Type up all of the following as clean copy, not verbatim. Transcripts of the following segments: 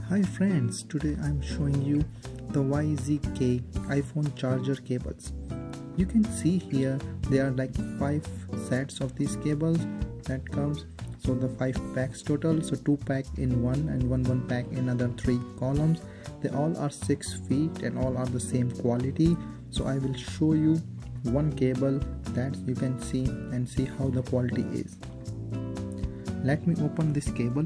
Hi friends, today I'm showing you the WZK iPhone charger cables. You can see here there are like 5 sets of these cables that comes. So the 5 packs total, so 2 pack in one and one pack in other 3 columns. They all are 6 feet and all are the same quality. So I will show you one cable that you can see and see how the quality is. Let me open this cable.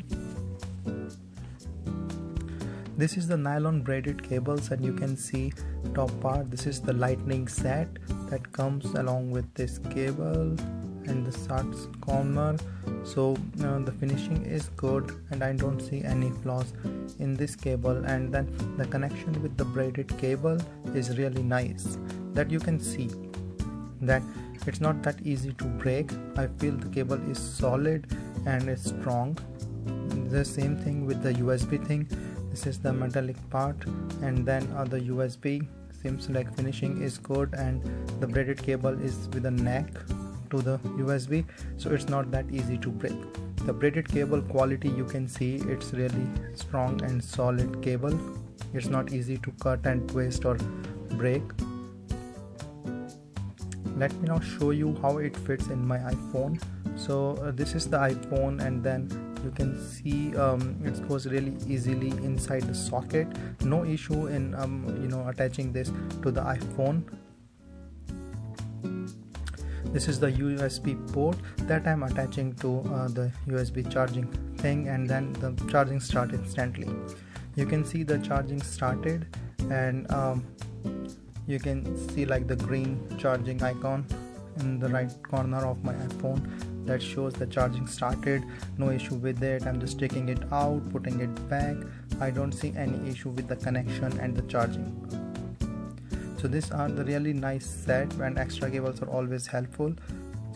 This is the nylon braided cables, and you can see top part. This is the lightning set that comes along with this cable and the starts corner. So the finishing is good and I don't see any flaws in this cable. And then the connection with the braided cable is really nice, that you can see that it's not that easy to break. I feel the cable is solid and it's strong. The same thing with the USB thing. This is the metallic part, and then the USB seems like finishing is good, and the braided cable is with a neck to the USB, so it's not that easy to break. The braided cable quality, you can see it's really strong and solid cable. It's not easy to cut and twist or break. Let me now show you how it fits in my iPhone. So this is the iPhone, and then you can see it goes really easily inside the socket. No issue in attaching this to the iPhone. This is the USB port that I'm attaching to the USB charging thing, and then the charging starts instantly. You can see the charging started, and you can see like the green charging icon in the right corner of my iPhone that shows the charging started. No issue with it. I'm just taking it out, putting it back. I don't see any issue with the connection and the charging. So these are the really nice set, and extra cables are always helpful.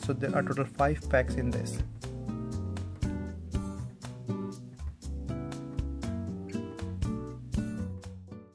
So there are total 5 packs in this.